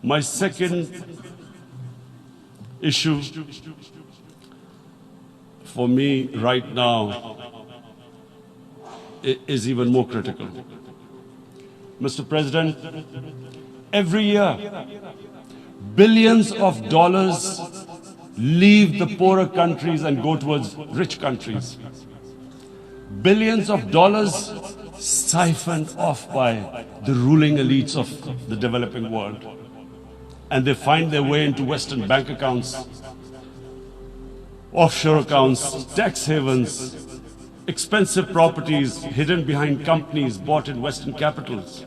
My second issue for me right now is even more critical. Mr. President, every year, billions of dollars leave the poorer countries and go towards rich countries. Billions of dollars siphoned off by the ruling elites of the developing world. And they find their way into Western bank accounts, offshore accounts, tax havens, expensive properties hidden behind companies bought in Western capitals.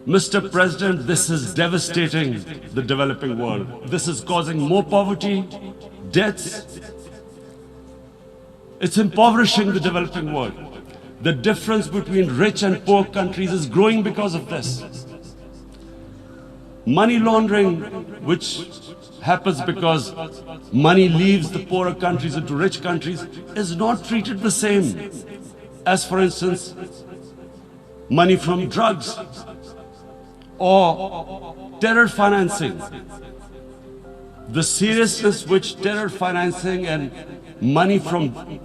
Mr. President, this is devastating the developing world. This is causing more poverty, deaths. It's impoverishing the developing world. The difference between rich and poor countries is growing because of this. Money laundering, which happens because money leaves the poorer countries into rich countries, is not treated the same as, for instance, money from drugs or terror financing. The seriousness which terror financing and money from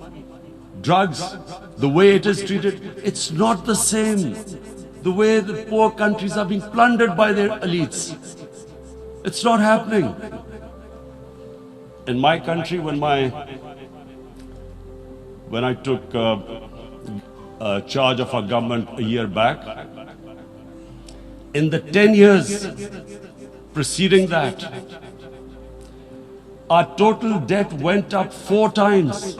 drugs, the way it is treated, it's not the same. The way the poor countries are being plundered by their elites. It's not happening. In my country, when I took charge of our government a year back, in the 10 years preceding that, our total debt went up 4 times.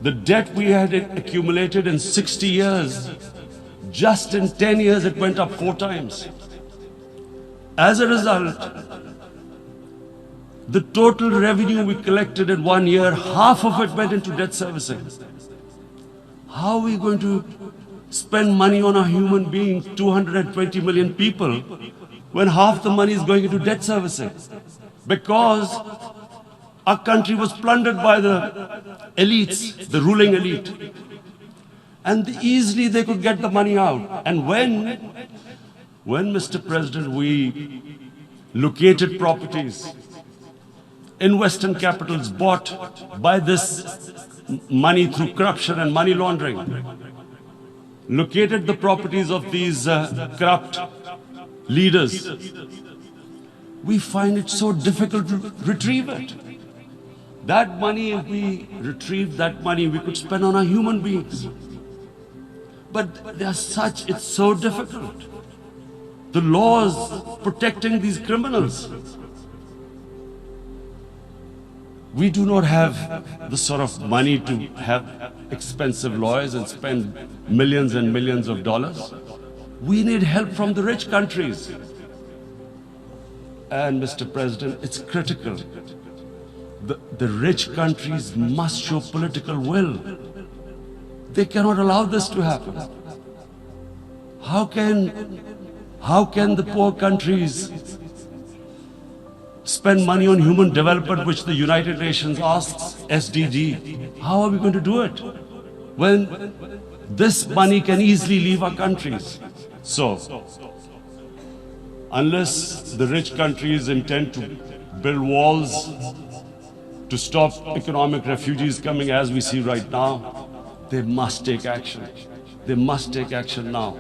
The debt we had accumulated in 60 years, just in 10 years it went up 4 times. As a result, the total revenue we collected in 1 year, half of it went into debt servicing. How are we going to spend money on a human being, 220 million people, when half the money is going into debt servicing? Because our country was plundered by the elites, the ruling elite. And easily they could get the money out. And when, Mr. President, we located properties in Western capitals bought by this money through corruption and money laundering, located the properties of these corrupt leaders, we find it so difficult to retrieve it. That money, if we retrieved that money, we could spend on our human beings. But it's so difficult. The laws protecting these criminals. We do not have the sort of money to have expensive lawyers and spend millions and millions of dollars. We need help from the rich countries. And Mr. President, it's critical. The rich countries must show political will. They cannot allow this to happen. How can the poor countries spend money on human development, which the United Nations asks, SDG? How are we going to do it when this money can easily leave our countries? So, unless the rich countries intend to build walls to stop economic refugees coming as we see right now, they must take action. They must take action now.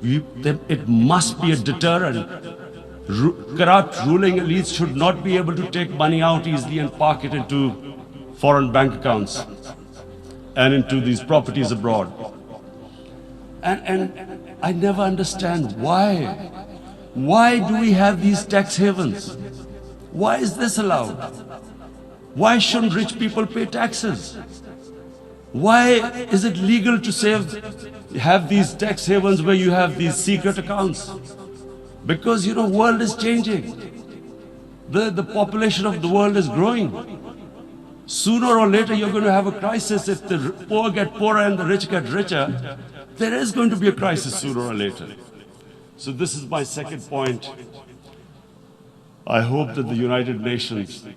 It must be a deterrent. Corrupt ruling elites should not be able to take money out easily and park it into foreign bank accounts and into these properties abroad. And I never understand why. Why do we have these tax havens? Why is this allowed? Why shouldn't rich people pay taxes? Why is it legal to have these tax havens where you have these secret accounts? Because, world is changing. The population of the world is growing. Sooner or later, you're going to have a crisis. If the poor get poorer and the rich get richer, there is going to be a crisis sooner or later. So this is my second point. I hope that the United Nations